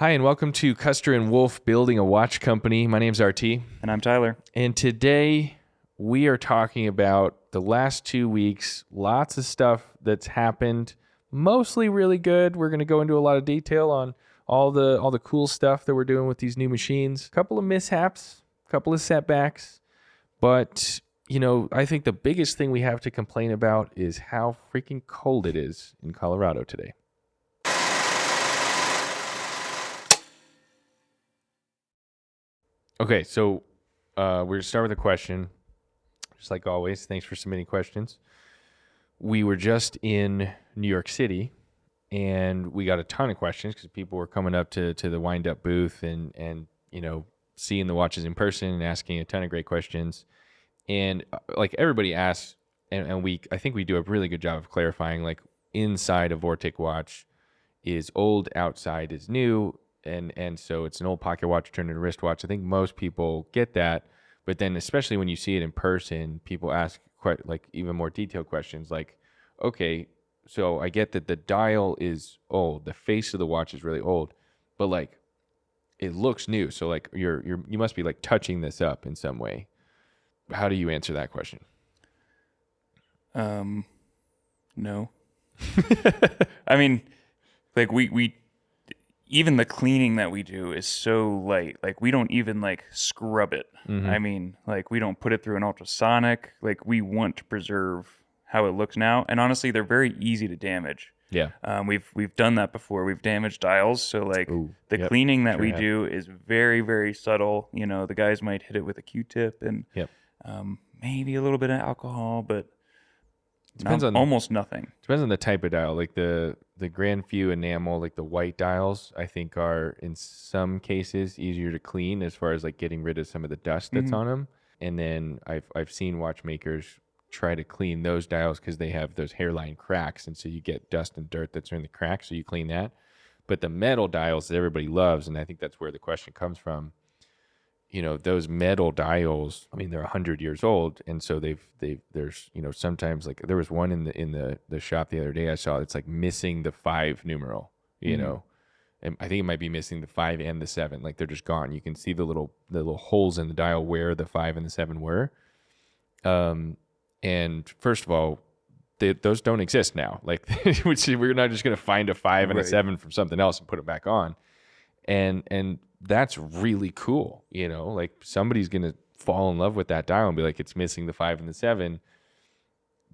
Hi, and welcome to Custer and Wolf Building a Watch Company. My name's RT. And I'm Tyler. And today we are talking about the last 2 weeks. Lots of stuff that's happened, mostly really good. We're going to go into a lot of detail on all the cool stuff that we're doing with these new machines. A couple of mishaps, a couple of setbacks. But, I think the biggest thing we have to complain about is how freaking cold it is in Colorado today. Okay, so we're going to start with a question. Just like always, thanks for submitting questions. We were just in New York City, and we got a ton of questions because people were coming up to the WindUp booth and seeing the watches in person and asking a ton of great questions. And like everybody asks, and I think we do a really good job of clarifying, like inside a Vortic watch is old, outside is new. And so it's an old pocket watch turned into a wristwatch. I think most people get that, but then especially when you see it in person, people ask quite like even more detailed questions like, okay, so I get that the dial is old, the face of the watch is really old, but like it looks new. So like you must be like touching this up in some way. How do you answer that question? No. I mean, like we even the cleaning that we do is so light. Like we don't even like scrub it. Mm-hmm. I mean, like we don't put it through an ultrasonic. Like we want to preserve how it looks now. And honestly, they're very easy to damage. Yeah. We've done that before. We've damaged dials. So like the cleaning that we do is very, very subtle. The guys might hit it with a Q-tip and maybe a little bit of alcohol, but depends on almost nothing. Depends on the type of dial. Like the Grand Few enamel, like the white dials, I think are in some cases easier to clean as far as like getting rid of some of the dust that's on them. And then I've seen watchmakers try to clean those dials because they have those hairline cracks, and so you get dust and dirt that's in the cracks, so you clean that. But the metal dials that everybody loves, and I think that's where the question comes from. Those metal dials, I mean, they're 100 years old. And so there's, sometimes like there was one in the shop the other day I saw, it's like missing the 5 numeral, and I think it might be missing the 5 and the 7. Like they're just gone. You can see the little holes in the dial where the 5 and the 7 were. And first of all, those don't exist now. Like we're not just going to find a 5 and a 7 from something else and put it back on. And that's really cool. Like somebody's going to fall in love with that dial and be like, it's missing the 5 and the 7.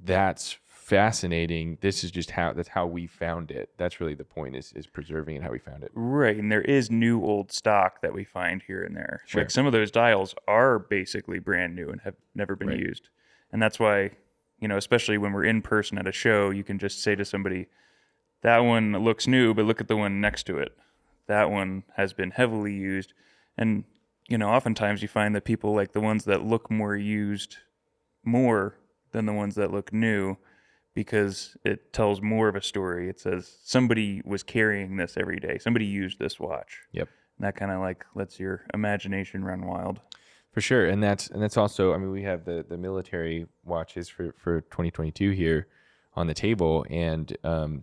That's fascinating. This is just that's how we found it. That's really the point is preserving it how we found it. Right. And there is new old stock that we find here and there. Sure. Like some of those dials are basically brand new and have never been used. And that's why, especially when we're in person at a show, you can just say to somebody, that one looks new, but look at the one next to it. That one has been heavily used. And, oftentimes you find that people like the ones that look more used more than the ones that look new because it tells more of a story. It says somebody was carrying this every day. Somebody used this watch. Yep. And that kind of like lets your imagination run wild. For sure. And that's also, I mean, we have the military watches for 2022 here on the table, and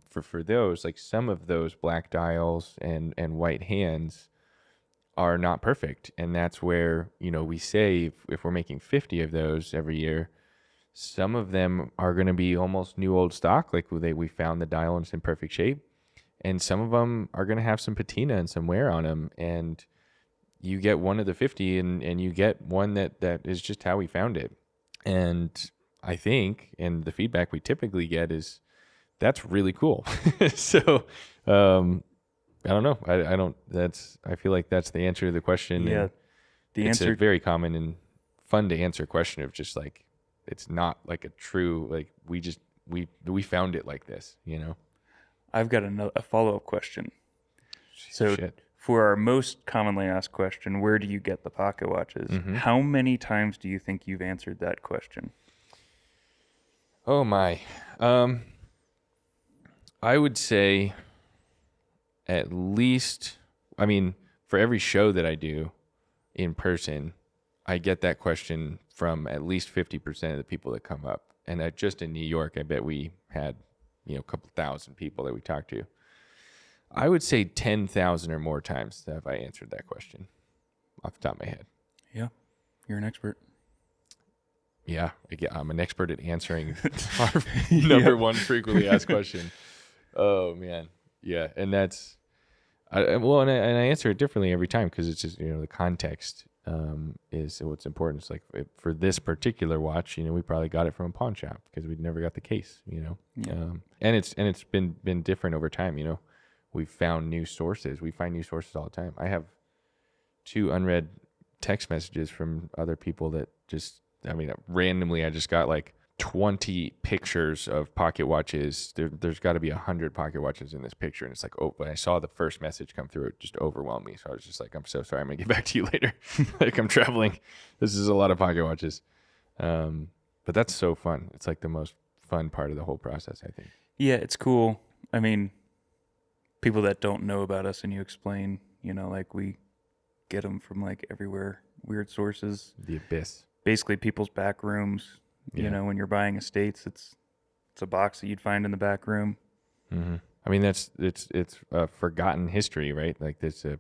for those, like some of those black dials and white hands are not perfect, and that's where we say if we're making 50 of those every year, some of them are going to be almost new old stock, like we found the dial and it's in perfect shape, and some of them are going to have some patina and some wear on them, and you get one of the 50 and you get one that is just how we found it. And I think, and the feedback we typically get is that's really cool. So, I don't know. I feel like that's the answer to the question. Yeah. It's a very common and fun to answer question of just like, it's not like a true, like we found it like this, I've got a follow-up question. So for our most commonly asked question, where do you get the pocket watches? Mm-hmm. How many times do you think you've answered that question? Oh my. I would say at least, I mean, for every show that I do in person, I get that question from at least 50% of the people that come up. And just in New York, I bet we had, a couple thousand people that we talked to. I would say 10,000 or more times have I answered that question off the top of my head. Yeah, you're an expert. Yeah, I'm an expert at answering our number one frequently asked question. Oh man, yeah, and that's and I answer it differently every time because it's just the context is what's important. It's like for this particular watch, we probably got it from a pawn shop because we never got the case, and it's been different over time. We've found new sources. We find new sources all the time. I have 2 unread text messages from other people that randomly I just got like 20 pictures of pocket watches. There's got to be 100 pocket watches in this picture. And it's like, when I saw the first message come through, it just overwhelmed me. So I was just like, I'm so sorry. I'm going to get back to you later. Like I'm traveling. This is a lot of pocket watches. But that's so fun. It's like the most fun part of the whole process, I think. Yeah, it's cool. I mean, people that don't know about us and you explain, like we get them from like everywhere, weird sources. The abyss. Basically people's back rooms. When you're buying estates, it's a box that you'd find in the back room. Mm-hmm. I mean, it's a forgotten history, right? Like there's a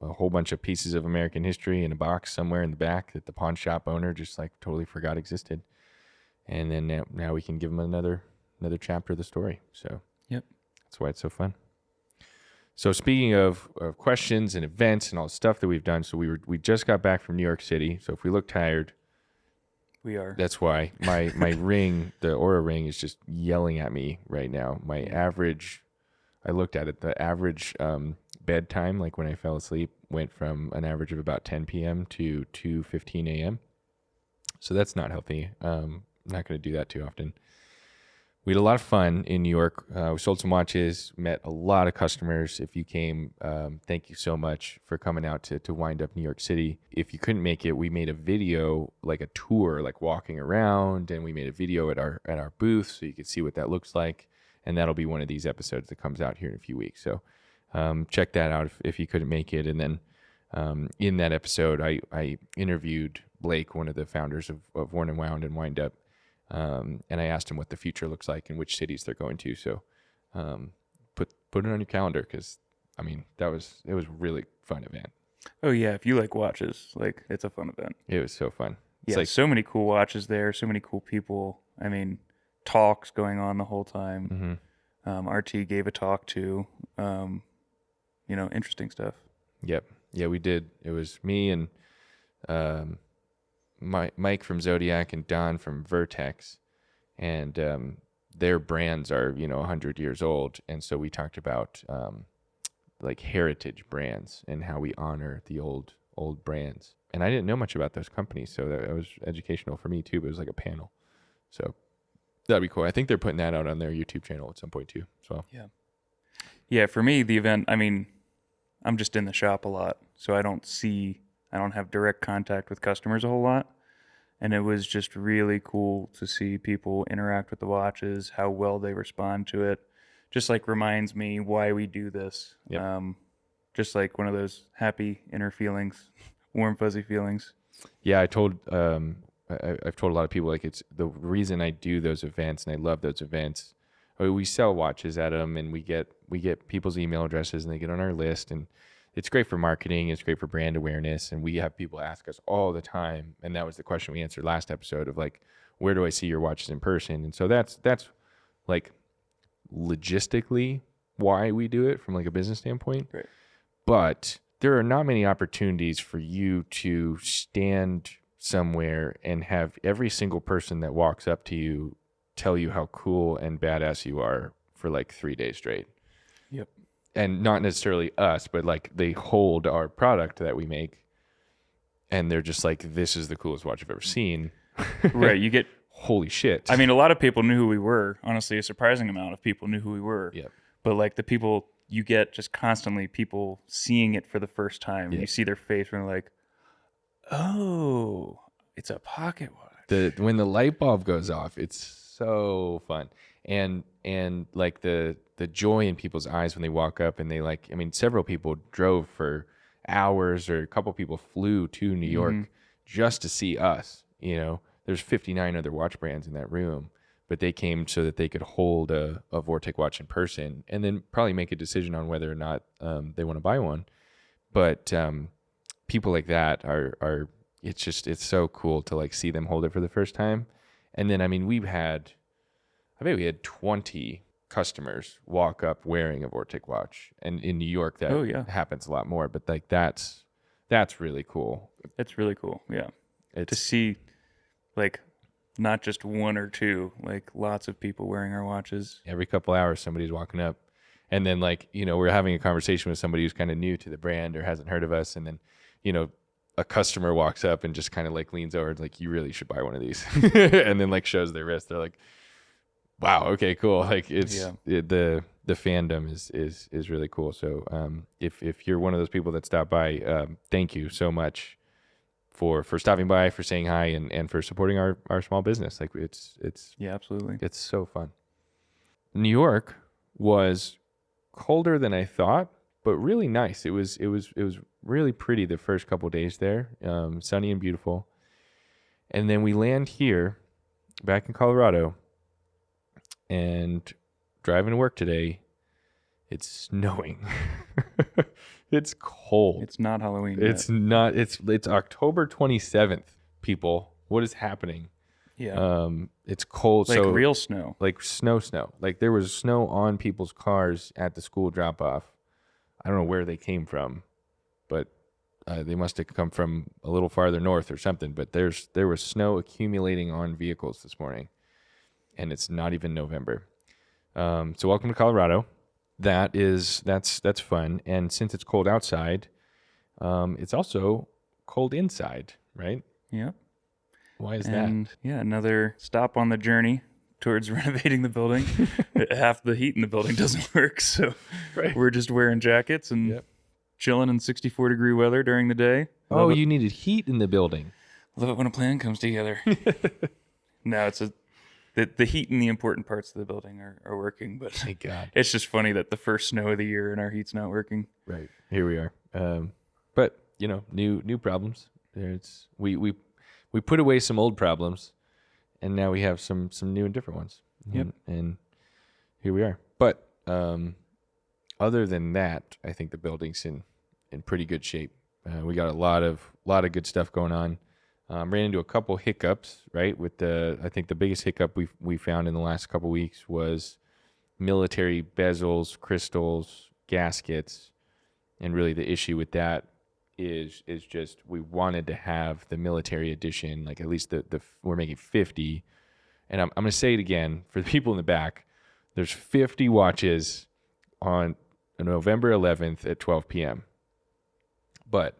whole bunch of pieces of American history in a box somewhere in the back that the pawn shop owner just like totally forgot existed. And then now we can give them another chapter of the story. So yep, that's why it's so fun. So speaking of questions and events and all the stuff that we've done, so we just got back from New York City. So if we look tired, we are. That's why my ring, the Aura ring, is just yelling at me right now. My average, I looked at it, the average bedtime, like when I fell asleep, went from an average of about 10 p.m. to 2:15 a.m. So that's not healthy. I'm not going to do that too often. We had a lot of fun in New York. We sold some watches, met a lot of customers. If you came, thank you so much for coming out to WindUp New York City. If you couldn't make it, we made a video, like a tour, like walking around, and we made a video at our booth so you could see what that looks like. And that'll be one of these episodes that comes out here in a few weeks. So check that out if you couldn't make it. And then in that episode, I interviewed Blake, one of the founders of Worn and Wound and WindUp. And I asked him what the future looks like and which cities they're going to. So put it on your calendar because, it was a really fun event. Oh, yeah. If you like watches, like it's a fun event. It was so fun. It's like so many cool watches there, so many cool people. Talks going on the whole time. Mm-hmm. RT gave a talk too. Interesting stuff. Yep. Yeah, we did. It was me and Mike from Zodiac and Don from Vertex, and their brands are 100 years old, and so we talked about like heritage brands and how we honor the old brands. And I didn't know much about those companies, so that was educational for me too. But it was like a panel, so that'd be cool. I think they're putting that out on their YouTube channel at some point too. So yeah. For me, the event. I'm just in the shop a lot, so I don't have direct contact with customers a whole lot. And it was just really cool to see people interact with the watches, how well they respond to it. Just like reminds me why we do this. Yep. Just like one of those happy inner feelings, warm, fuzzy feelings. Yeah, I've told a lot of people, like, it's the reason I do those events and I love those events. We sell watches at them and we get people's email addresses and they get on our list, and it's great for marketing. It's great for brand awareness. And we have people ask us all the time. And that was the question we answered last episode of like, where do I see your watches in person? And so that's like logistically why we do it from like a business standpoint. Right. But there are not many opportunities for you to stand somewhere and have every single person that walks up to you tell you how cool and badass you are for like 3 days straight. Yep. And not necessarily us, but like they hold our product that we make and they're just like, this is the coolest watch I've ever seen. Right. You get, holy shit. a lot of people knew who we were. Honestly, a surprising amount of people knew who we were. Yeah. But like the people you get just constantly people seeing it for the first time. Yeah. You see their face and they're like, oh, it's a pocket watch. When the light bulb goes off, it's so fun. And like the joy in people's eyes when they walk up and they like, several people drove for hours, or a couple people flew to New York just to see us. There's 59 other watch brands in that room, but they came so that they could hold a Vortic watch in person and then probably make a decision on whether or not they want to buy one. But people like that are it's so cool to like see them hold it for the first time. And then, I mean, I bet we had 20 customers walk up wearing a Vortic watch. And in New York, that happens a lot more. But like that's really cool. It's really cool. Yeah. To It's see like not just one or two, like lots of people wearing our watches. every couple hours somebody's walking up. And then like, we're having a conversation with somebody who's kind of new to the brand or hasn't heard of us. And then, a customer walks up and just kind of like leans over and like, you really should buy one of these. And then like shows their wrist. They're like, wow, okay, cool. Like the fandom is really cool. So if you're one of those people that stop by, thank you so much for stopping by, for saying hi, and for supporting our small business. Like it's Yeah, absolutely. it's so fun. New York was colder than I thought, but really nice. It was really pretty the first couple of days there, sunny and beautiful. And then we land here back in Colorado, and driving to work today, it's snowing. It's cold. It's not Halloween It's not. It's October 27th, people. What is happening? Yeah. It's cold. Like so real snow. like snow. Like there was snow on people's cars at the school drop off. I don't know where they came from, but they must have come from a little farther north or something. But there was snow accumulating on vehicles this morning, and it's not even November. So welcome to Colorado. That's fun. And since it's cold outside, it's also cold inside, right? Yeah. Why is And yeah, another stop on the journey towards renovating the building. Half the heat in the building doesn't work, so we're just wearing jackets and chilling in 64-degree weather during the day. Oh, you needed heat in the building. Love it when a plan comes together. No, it's the heat in the important parts of the building are working, but Thank God. it's just funny that the first snow of the year and our heat's not working. Right. Here we are. But new problems. We put away some old problems, and now we have some new and different ones. Yep. And here we are. But other than that, I think the building's in pretty good shape. We got a lot of good stuff going on. Ran into a couple hiccups, right? I think the biggest hiccup we found in the last couple weeks was military bezels, crystals, gaskets, and really the issue with that is just we wanted to have the military edition, like at least we're making 50, and I'm going to say it again for the people in the back. There's 50 watches on November 11th at 12 p.m. But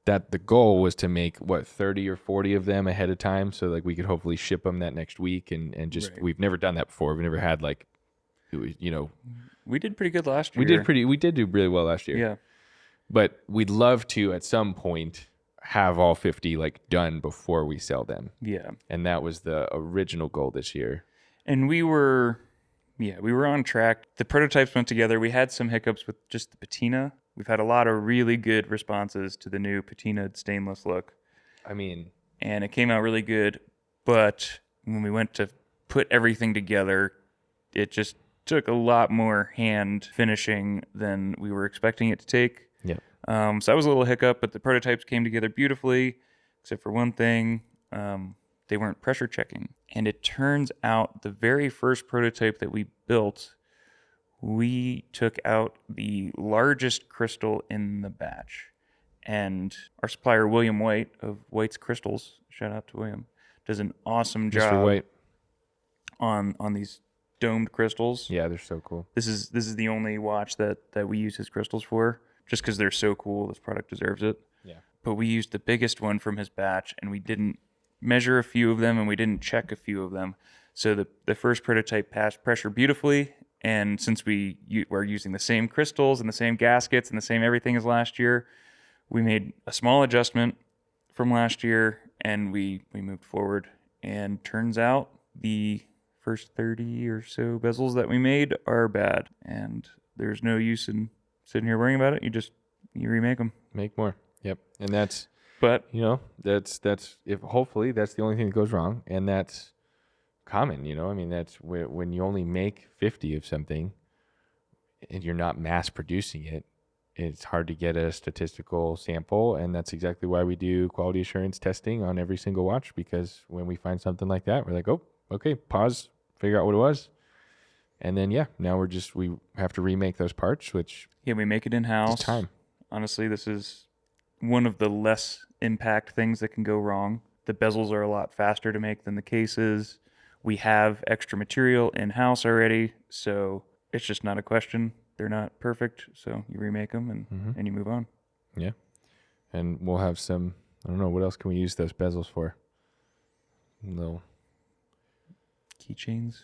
that the goal was to make 30 or 40 of them ahead of time, so like we could hopefully ship them that next week, and just We've never done that before. We've never had like, we did pretty good last year. We did do really well last year. Yeah. But we'd love to at some point have all 50 like done before we sell them. Yeah. And that was the original goal this year. And we were on track. The prototypes went together. We had some hiccups with just the patina. We've had a lot of really good responses to the new patinaed stainless look. I mean, and it came out really good. But when we went to put everything together, it just took a lot more hand finishing than we were expecting it to take. Yeah. So that was a little hiccup, but the prototypes came together beautifully, except for one thing. They weren't pressure checking. And it turns out the very first prototype that we built, we took out the largest crystal in the batch. And our supplier, William White of White's Crystals, shout out to William, does an awesome job Mr. White. on these domed crystals. Yeah, they're so cool. This is the only watch that we use his crystals for, just because they're so cool. This product deserves it. Yeah. But we used the biggest one from his batch, and we didn't measure a few of them, and we didn't check a few of them. So the first prototype passed pressure beautifully, and since we're using the same crystals and the same gaskets and the same everything as last year, we made a small adjustment from last year, and we moved forward. And turns out the first 30 or so bezels that we made are bad, and there's no use in sitting here worrying about it. You remake them. Make more. Yep. And that's, But that's if hopefully that's the only thing that goes wrong, and that's common, you know. I mean, that's when you only make 50 of something and you're not mass producing it, it's hard to get a statistical sample. And that's exactly why we do quality assurance testing on every single watch, because when we find something like that, we're like, oh, okay, pause, figure out what it was. And then, now we have to remake those parts, which we make it in-house. is time. Honestly, this is one of the less impact things that can go wrong. The bezels are a lot faster to make than the cases. We have extra material in-house already, so it's just not a question. They're not perfect, so you remake them and you move on. Yeah. And we'll have some, I don't know, what else can we use those bezels for? Little keychains.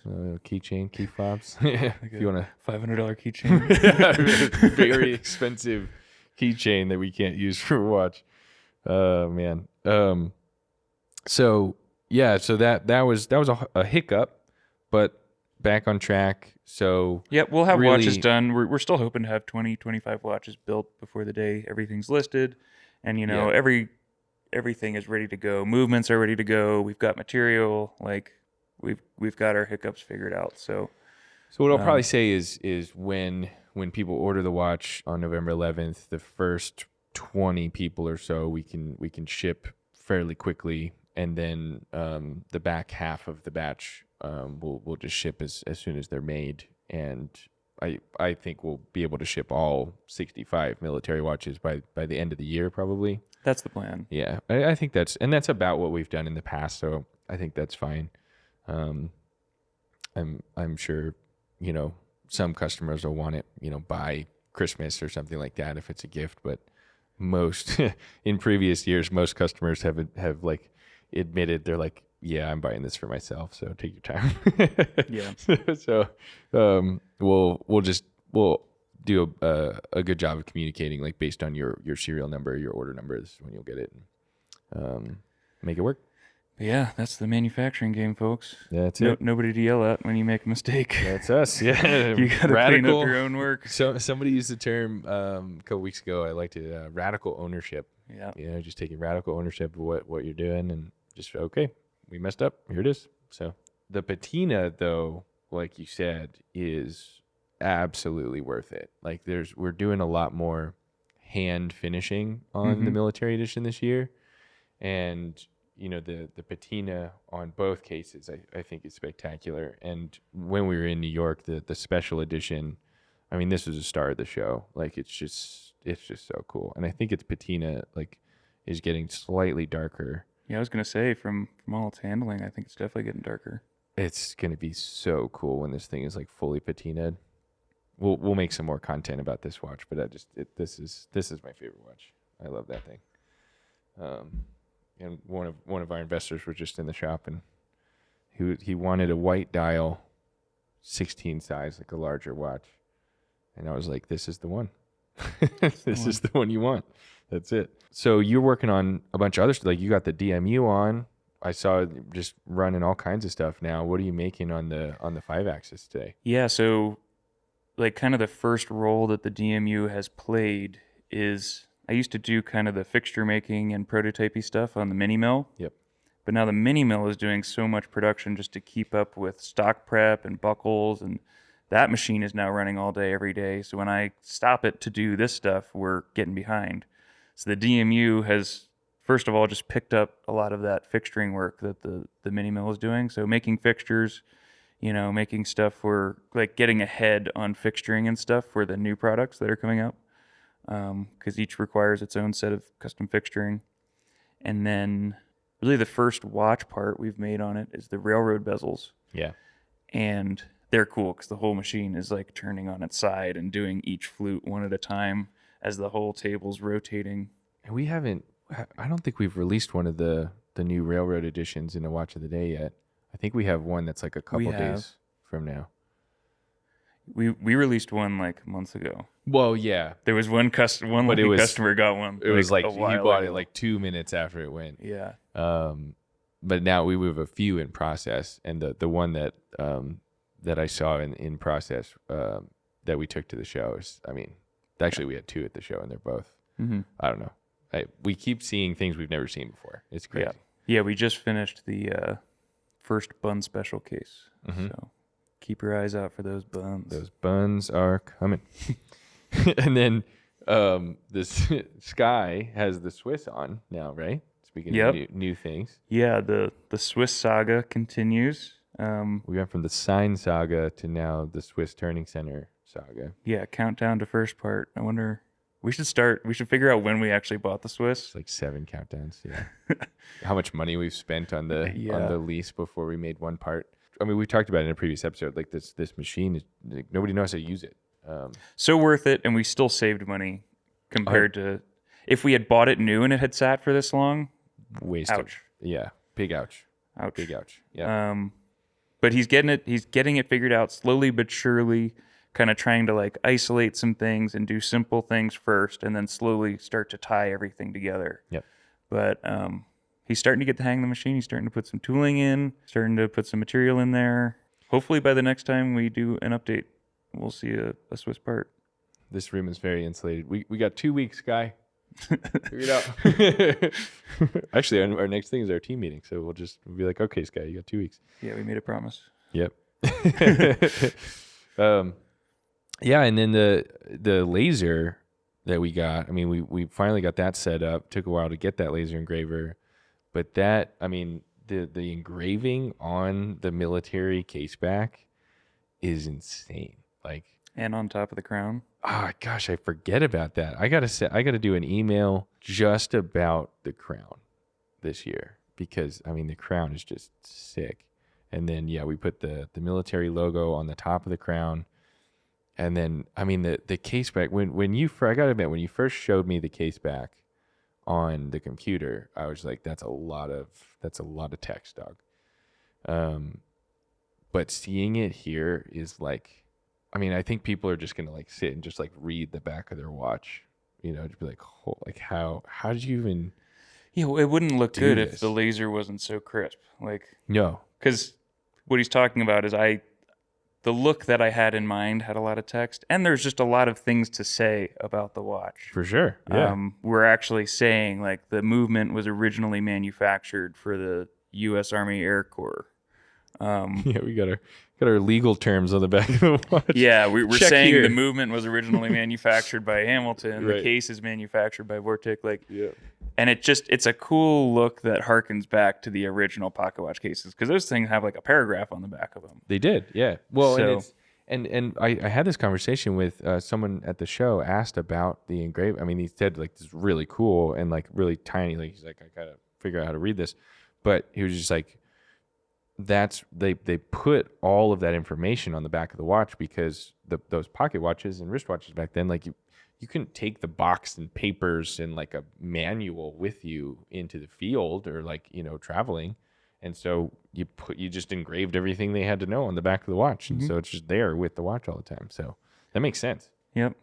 Keychain, key fobs. If you want a $500 keychain. Very expensive keychain that we can't use for a watch. Man. So that was a hiccup, but back on track. So we'll have watches done. We're still hoping to have 25 watches built before the day everything's listed, and everything is ready to go. Movements are ready to go. We've got material. Like we've got our hiccups figured out. So what I'll probably say is when people order the watch on November 11th, the first 20 people or so we can ship fairly quickly, and then the back half of the batch we'll just ship as soon as they're made. And I think we'll be able to ship all 65 military watches by the end of the year, probably. That's the plan. Yeah, I think that's about what we've done in the past, so I think that's fine. I'm sure, some customers will want it, by Christmas or something like that if it's a gift, but most in previous years, most customers have like admitted they're like, yeah, I'm buying this for myself, so take your time. Yeah. So we'll do a good job of communicating, like based on your serial number, your order number is when you'll get it, and make it work. Yeah, that's the manufacturing game, folks. That's it. Nobody to yell at when you make a mistake. That's us. Yeah, you got to clean up your own work. So somebody used the term a couple weeks ago. I liked it. Radical ownership. Yeah. Just taking radical ownership of what you're doing, and just okay, we messed up. Here it is. So the patina, though, like you said, is absolutely worth it. Like we're doing a lot more hand finishing on the military edition this year, and the patina on both cases I think is spectacular. And when we were in New York, the special edition, I mean, this was a star of the show. Like it's just so cool. And I think its patina like is getting slightly darker. Yeah, I was gonna say from all its handling, I think it's definitely getting darker. It's gonna be so cool when this thing is like fully patinaed. We'll make some more content about this watch, but this is my favorite watch. I love that thing. And one of our investors was just in the shop, and he wanted a white dial, 16 size, like a larger watch. And I was like, this is the one. This is the one you want. That's it. So you're working on a bunch of other stuff. Like you got the DMU on. I saw just running all kinds of stuff now. What are you making on the 5-axis today? Yeah, so like kind of the first role that the DMU has played is I used to do kind of the fixture making and prototypey stuff on the mini mill. Yep. But now the mini mill is doing so much production just to keep up with stock prep and buckles, and that machine is now running all day, every day. So when I stop it to do this stuff, we're getting behind. So the DMU has, first of all, just picked up a lot of that fixturing work that the mini mill is doing. So making fixtures, making stuff for like getting ahead on fixturing and stuff for the new products that are coming up. Because each requires its own set of custom fixturing. And then really the first watch part we've made on it is the railroad bezels. Yeah. And they're cool because the whole machine is like turning on its side and doing each flute one at a time as the whole table's rotating. And I don't think we've released one of the new railroad editions in the Watch of the Day yet. I think we have one that's like a couple days from now. We released one like months ago. Well, yeah. There was one lucky customer got one. It was like he bought it like 2 minutes after it went. Yeah. But now we have a few in process, and the one that I saw in process that we took to the show is, I mean, actually we had 2 at the show, and they're both. I don't know. We keep seeing things we've never seen before. It's crazy. Yeah. We just finished the first bun special case. So keep your eyes out for those buns. Those buns are coming. And then this Sky has the Swiss on now, right? Speaking of new things. Yeah, the Swiss saga continues. We went from the sign saga to now the Swiss Turning Center saga. Yeah, countdown to first part. I wonder, we should figure out when we actually bought the Swiss. It's like 7 countdowns, yeah. How much money we've spent on the lease before we made one part. I mean, we talked about it in a previous episode, like this machine, like, nobody knows how to use it. So worth it, and we still saved money compared to if we had bought it new and it had sat for this long. Wasted. Ouch. Yeah, big ouch. Ouch. Big ouch. Yeah. But he's getting it figured out slowly but surely, kind of trying to like isolate some things and do simple things first, and then slowly start to tie everything together. Yep. But he's starting to get the hang of the machine. He's starting to put some tooling in, starting to put some material in there. Hopefully by the next time we do an update, we'll see a Swiss part. This room is very insulated. We got 2 weeks, Guy. Figure it out. Actually, our next thing is our team meeting, so we'll be like, okay, Sky, you got 2 weeks. Yeah, we made a promise. Yep. Yeah, and then the laser that we got. I mean, we finally got that set up. Took a while to get that laser engraver, but that, I mean, the engraving on the military case back is insane. Like, and on top of the crown. Oh gosh, I forget about that. I gotta do an email just about the crown this year, because I mean the crown is just sick. And then we put the military logo on the top of the crown, and then I mean the case back. I gotta admit, when you first showed me the case back on the computer, I was like, that's a lot of text, dog. But seeing it here is like, I mean, I think people are just gonna like sit and just like read the back of their watch, to be like, oh, like how did you even? Yeah, it wouldn't look good if the laser wasn't so crisp. Like, no, because what he's talking about is the look that I had in mind had a lot of text, and there's just a lot of things to say about the watch. For sure. Yeah. We're actually saying like the movement was originally manufactured for the U.S. Army Air Corps. We got our legal terms on the back of the watch. Yeah, we're saying here. The movement was originally manufactured by Hamilton. Right. The case is manufactured by Vortic. And it's a cool look that harkens back to the original pocket watch cases, because those things have like a paragraph on the back of them. They did, yeah. Well, and I had this conversation with someone at the show, asked about the engraving. I mean, he said like this is really cool and like really tiny. Like he's like, I gotta figure out how to read this, but he was just like, they put all of that information on the back of the watch, because those pocket watches and wristwatches back then, like you couldn't take the box and papers and like a manual with you into the field or like, traveling. And so you just engraved everything they had to know on the back of the watch. And so it's just there with the watch all the time. So that makes sense. Yep.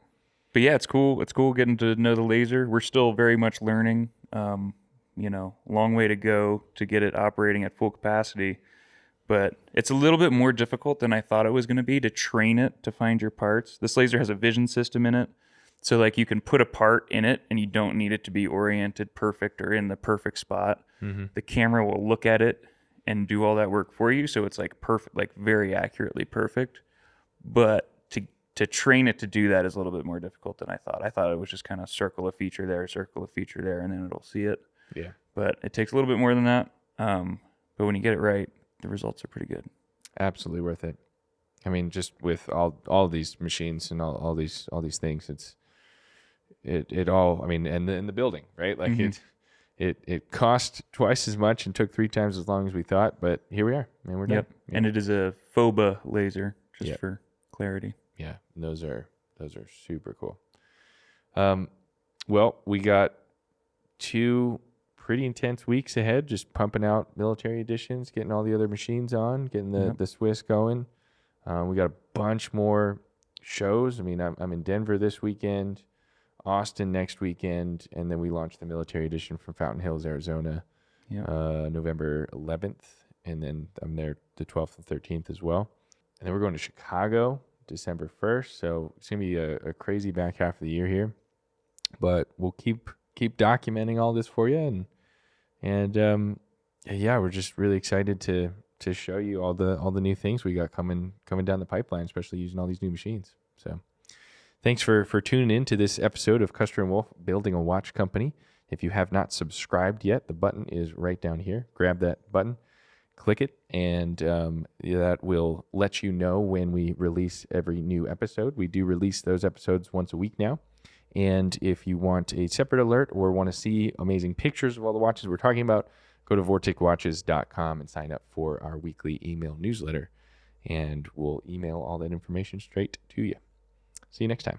But yeah, it's cool. It's cool getting to know the laser. We're still very much learning, long way to go to get it operating at full capacity. But it's a little bit more difficult than I thought it was going to be to train it to find your parts. This laser has a vision system in it. So like you can put a part in it and you don't need it to be oriented perfect or in the perfect spot. Mm-hmm. The camera will look at it and do all that work for you. So it's like perfect, like very accurately perfect. But to train it to do that is a little bit more difficult than I thought. I thought it was just kind of circle a feature there, and then it'll see it. Yeah. But it takes a little bit more than that. But when you get it right, the results are pretty good. Absolutely worth it. I mean, just with all these machines and all these things, it all. I mean, and in the building, right? Like it cost twice as much and took 3 times as long as we thought, but here we are, and we're done. Yep. Yeah. And it is a FOBA laser, just for clarity. Yeah, those are super cool. Well, we got 2 pretty intense weeks ahead, just pumping out military editions, getting all the other machines on, getting the Swiss going. We got a bunch more shows. I mean, I'm in Denver this weekend, Austin next weekend, and then we launched the military edition from Fountain Hills, Arizona, November 11th, and then I'm there the 12th and 13th as well. And then we're going to Chicago December 1st, so it's going to be a crazy back half of the year here. But we'll keep documenting all this for you, and we're just really excited to to show you all the new things we got coming down the pipeline, especially using all these new machines. So thanks for tuning in to this episode of Custer and Wolf Building a Watch Company. If you have not subscribed yet, the button is right down here. Grab that button, click it, and that will let you know when we release every new episode. We do release those episodes once a week now. And if you want a separate alert or want to see amazing pictures of all the watches we're talking about, go to vorticwatches.com and sign up for our weekly email newsletter. And we'll email all that information straight to you. See you next time.